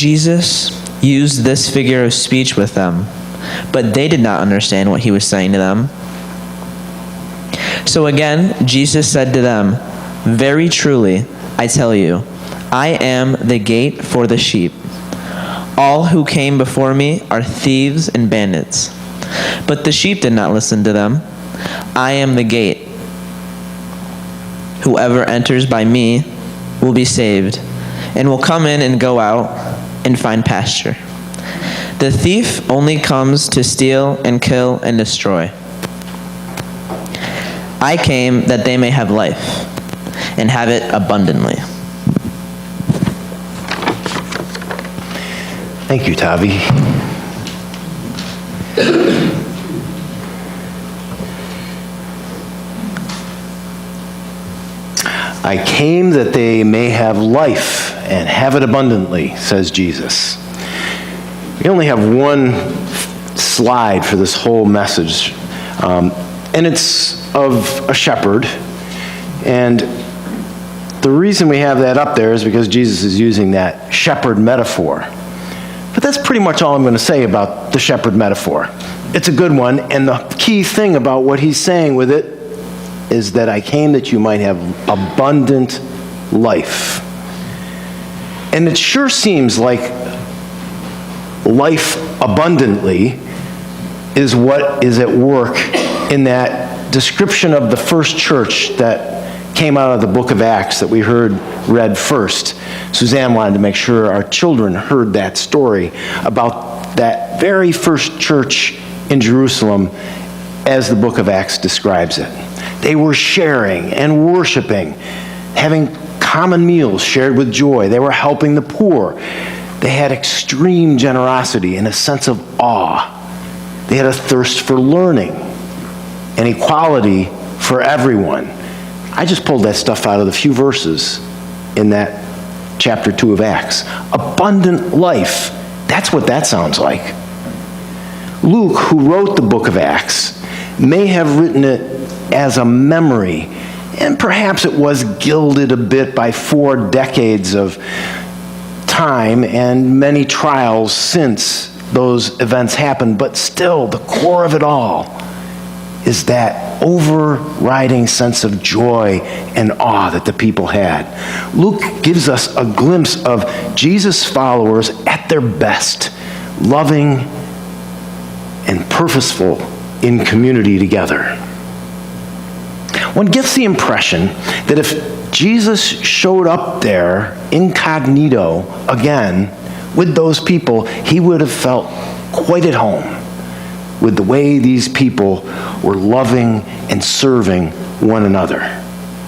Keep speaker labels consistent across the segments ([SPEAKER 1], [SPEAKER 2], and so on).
[SPEAKER 1] Jesus used this figure of speech with them, but they did not understand what he was saying to them. So again, Jesus said to them, "Very truly, I tell you, I am the gate for the sheep. All who came before me are thieves and bandits, but the sheep did not listen to them. I am the gate. Whoever enters by me will be saved, and will come in and go out and find pasture. The thief only comes to steal and kill and destroy. I came that they may have life, and have it abundantly."
[SPEAKER 2] Thank you, Tavi. I came that they may have life and have it abundantly, says Jesus. We only have one slide for this whole message, and it's of a shepherd. And the reason we have that up there is because Jesus is using that shepherd metaphor. But that's pretty much all I'm going to say about the shepherd metaphor. It's a good one, and the key thing about what he's saying with it is that I came that you might have abundant life. And it sure seems like life abundantly is what is at work in that description of the first church that came out of the book of Acts that we heard read first. Suzanne wanted to make sure our children heard that story about that very first church in Jerusalem as the book of Acts describes it. They were sharing and worshiping, having common meals shared with joy. They were helping the poor. They had extreme generosity and a sense of awe. They had a thirst for learning and equality for everyone. I just pulled that stuff out of the few verses in that chapter 2 of Acts. Abundant life. That's what that sounds like. Luke, who wrote the book of Acts, may have written it as a memory, and perhaps it was gilded a bit by 4 decades of time and many trials since those events happened, but still the core of it all is that overriding sense of joy and awe that the people had. Luke gives us a glimpse of Jesus' followers at their best, loving and purposeful in community together. One gets the impression that if Jesus showed up there incognito again with those people, he would have felt quite at home with the way these people were loving and serving one another.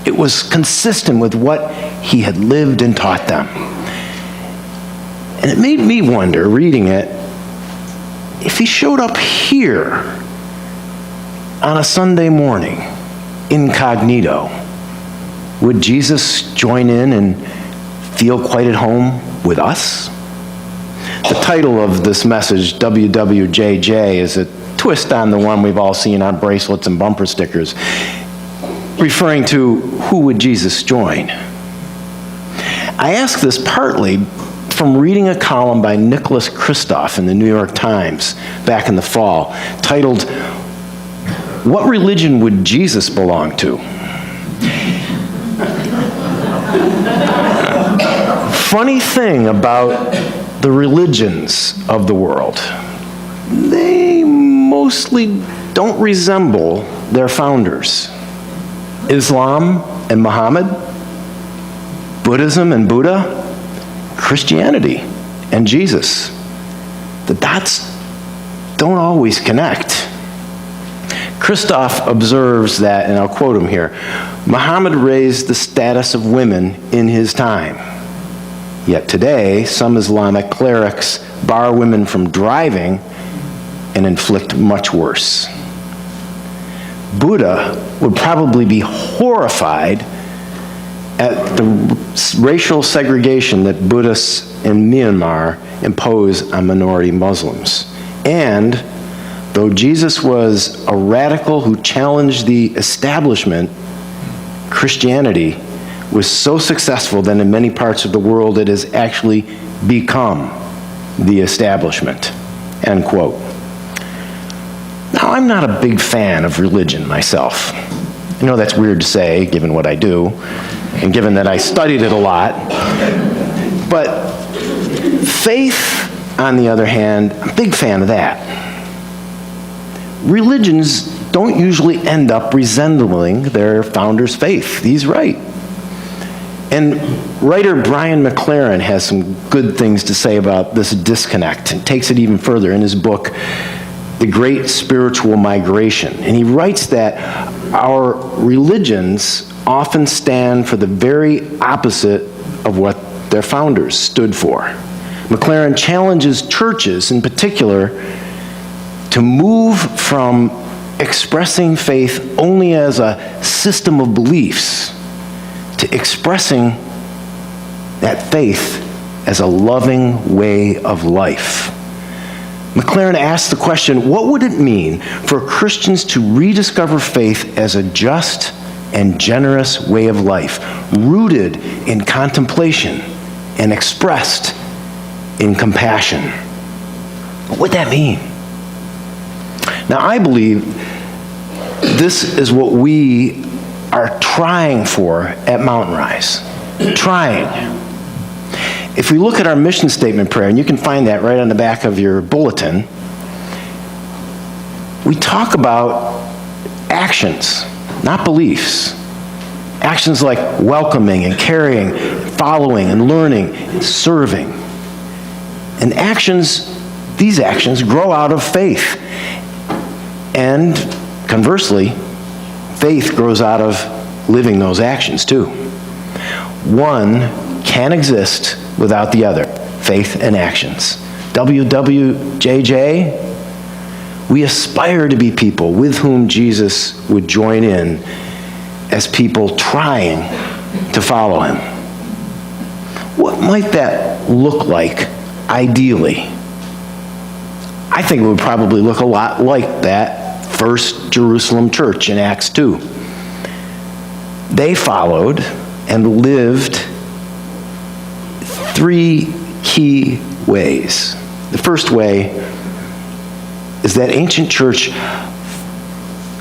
[SPEAKER 2] It was consistent with what he had lived and taught them. And it made me wonder, reading it, if he showed up here on a Sunday morning, incognito, would Jesus join in and feel quite at home with us? The title of this message, WWJJ, is a twist on the one we've all seen on bracelets and bumper stickers, referring to who would Jesus join. I ask this partly from reading a column by Nicholas Kristof in the New York Times back in the fall, titled, "What Religion Would Jesus Belong To?" Funny thing about the religions of the world, they mostly don't resemble their founders. Islam and Muhammad, Buddhism and Buddha, Christianity and Jesus. The dots don't always connect. Kristof observes that, and I'll quote him here, Muhammad raised the status of women in his time. Yet today, some Islamic clerics bar women from driving and inflict much worse. Buddha would probably be horrified at the racial segregation that Buddhists in Myanmar impose on minority Muslims. And though Jesus was a radical who challenged the establishment, Christianity was so successful that in many parts of the world it has actually become the establishment, end quote. Now, I'm not a big fan of religion myself. I know that's weird to say, given what I do, and given that I studied it a lot. But faith, on the other hand, I'm a big fan of that. Religions don't usually end up resembling their founder's faith. He's right. And writer Brian McLaren has some good things to say about this disconnect and takes it even further in his book, The Great Spiritual Migration. And he writes that our religions often stand for the very opposite of what their founders stood for. McLaren challenges churches in particular to move from expressing faith only as a system of beliefs to expressing that faith as a loving way of life. McLaren asks the question, what would it mean for Christians to rediscover faith as a just and generous way of life, rooted in contemplation and expressed in compassion? What would that mean? Now, I believe this is what we are trying for at Mountain Rise. Trying. If we look at our mission statement prayer, and you can find that right on the back of your bulletin, we talk about actions, not beliefs. Actions like welcoming and caring, following and learning and serving. And these actions grow out of faith. And conversely, faith grows out of living those actions too. One can't exist without the other, faith and actions. WWJJ, we aspire to be people with whom Jesus would join in as people trying to follow him. What might that look like ideally? I think it would probably look a lot like that first Jerusalem church in Acts 2. They followed and lived three key ways. The first way is that ancient church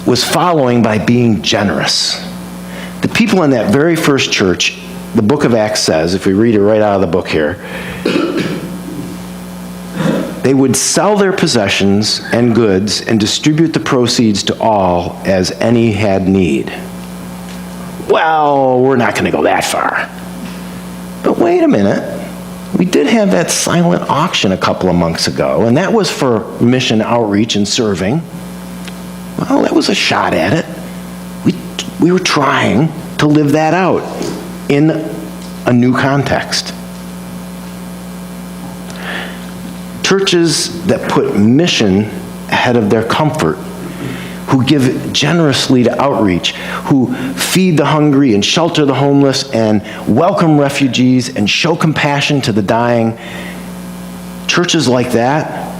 [SPEAKER 2] was following by being generous. The people in that very first church, the book of Acts says, if we read it right out of the book here, they would sell their possessions and goods and distribute the proceeds to all as any had need. Well, we're not going to go that far. But wait a minute. We did have that silent auction a couple of months ago, and that was for mission outreach and serving. Well, that was a shot at it. We were trying to live that out in a new context. Churches that put mission ahead of their comfort, who give generously to outreach, who feed the hungry and shelter the homeless and welcome refugees and show compassion to the dying, churches like that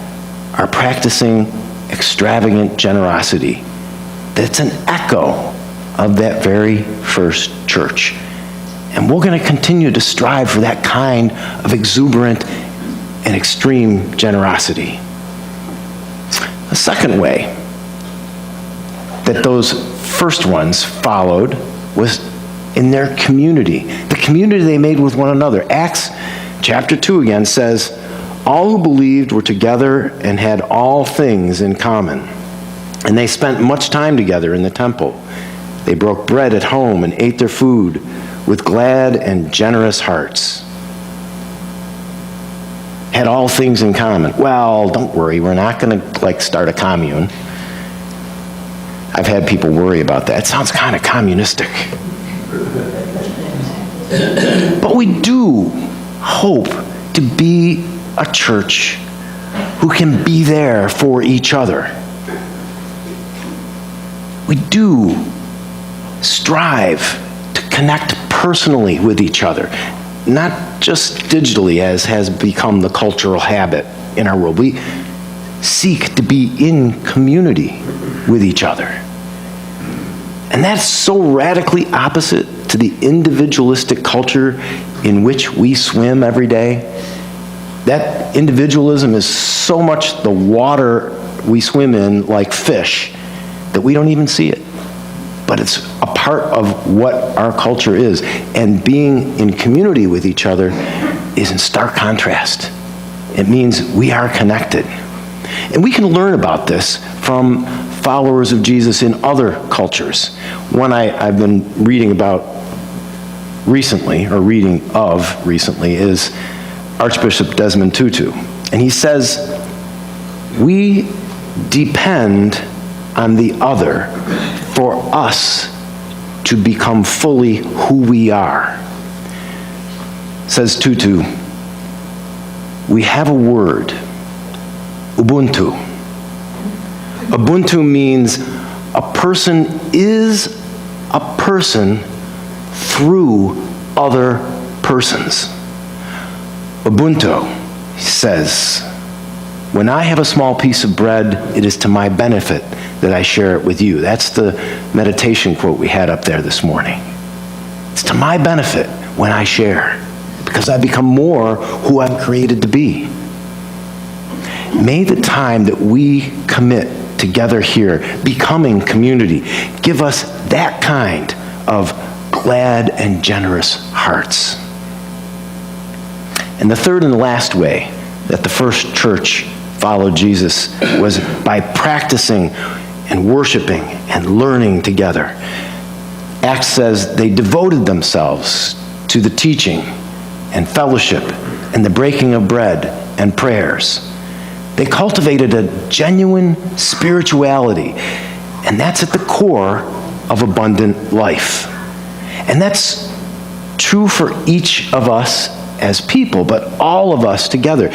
[SPEAKER 2] are practicing extravagant generosity. That's an echo of that very first church. And we're going to continue to strive for that kind of exuberant and extreme generosity. The second way that those first ones followed was in their community, the community they made with one another. Acts chapter 2 again says, all who believed were together and had all things in common. And they spent much time together in the temple. They broke bread at home and ate their food with glad and generous hearts. Had all things in common. Well, don't worry, we're not going to start a commune. I've had people worry about that. It sounds kind of communistic. But we do hope to be a church who can be there for each other. We do strive to connect personally with each other, not just digitally, as has become the cultural habit in our world. We seek to be in community with each other. And that's so radically opposite to the individualistic culture in which we swim every day. That individualism is so much the water we swim in like fish that we don't even see it. But it's a part of what our culture is. And being in community with each other is in stark contrast. It means we are connected. And we can learn about this from followers of Jesus in other cultures. One I've been reading about recently, is Archbishop Desmond Tutu. And he says, we depend on the other for us to become fully who we are. Says Tutu, we have a word, Ubuntu. Ubuntu means a person is a person through other persons. Ubuntu says, when I have a small piece of bread, it is to my benefit that I share it with you. That's the meditation quote we had up there this morning. It's to my benefit when I share, because I become more who I'm created to be. May the time that we commit together here, becoming community, give us that kind of glad and generous hearts. And the third and last way that the first church followed Jesus was by practicing and worshiping and learning together. Acts says they devoted themselves to the teaching and fellowship and the breaking of bread and prayers. They cultivated a genuine spirituality, and that's at the core of abundant life. And that's true for each of us as people, but all of us together.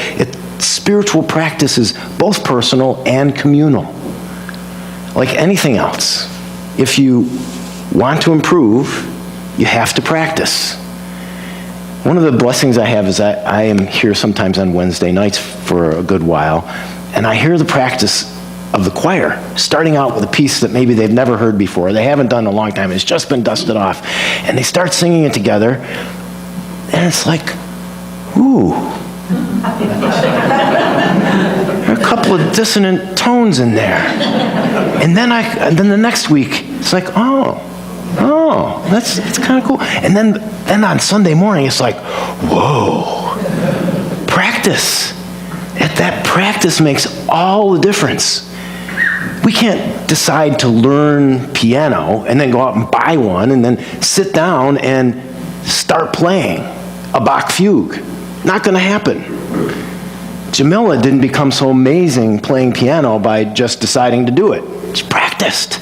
[SPEAKER 2] Spiritual practice is both personal and communal. Like anything else, if you want to improve, you have to practice. One of the blessings I have is I am here sometimes on Wednesday nights for a good while, and I hear the practice of the choir, starting out with a piece that maybe they've never heard before, they haven't done in a long time, it's just been dusted off, and they start singing it together, and it's like, ooh. There are a couple of dissonant tones in there. And then the next week, it's like, oh, that's kind of cool. And then on Sunday morning, it's like, whoa, practice. That practice makes all the difference. We can't decide to learn piano and then go out and buy one and then sit down and start playing a Bach fugue. Not going to happen. Jamila didn't become so amazing playing piano by just deciding to do it. She practiced.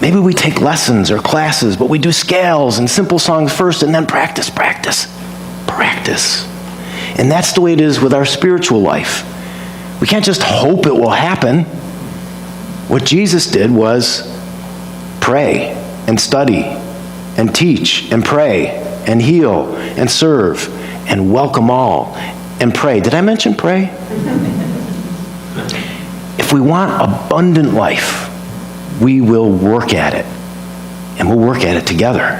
[SPEAKER 2] Maybe we take lessons or classes, but we do scales and simple songs first and then practice. And that's the way it is with our spiritual life. We can't just hope it will happen. What Jesus did was pray and study and teach and pray and heal and serve and welcome all and pray. Did I mention pray? If we want abundant life, we will work at it, and we'll work at it together.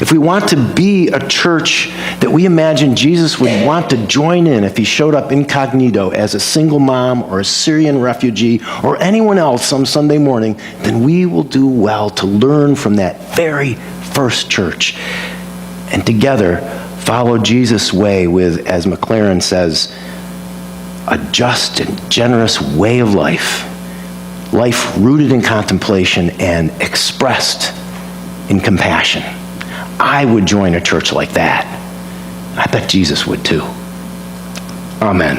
[SPEAKER 2] If we want to be a church that we imagine Jesus would want to join in if he showed up incognito as a single mom or a Syrian refugee or anyone else some Sunday morning, then we will do well to learn from that very first church and together follow Jesus' way with, as McLaren says, a just and generous way of life rooted in contemplation and expressed in compassion. I would join a church like that. I bet Jesus would too. Amen.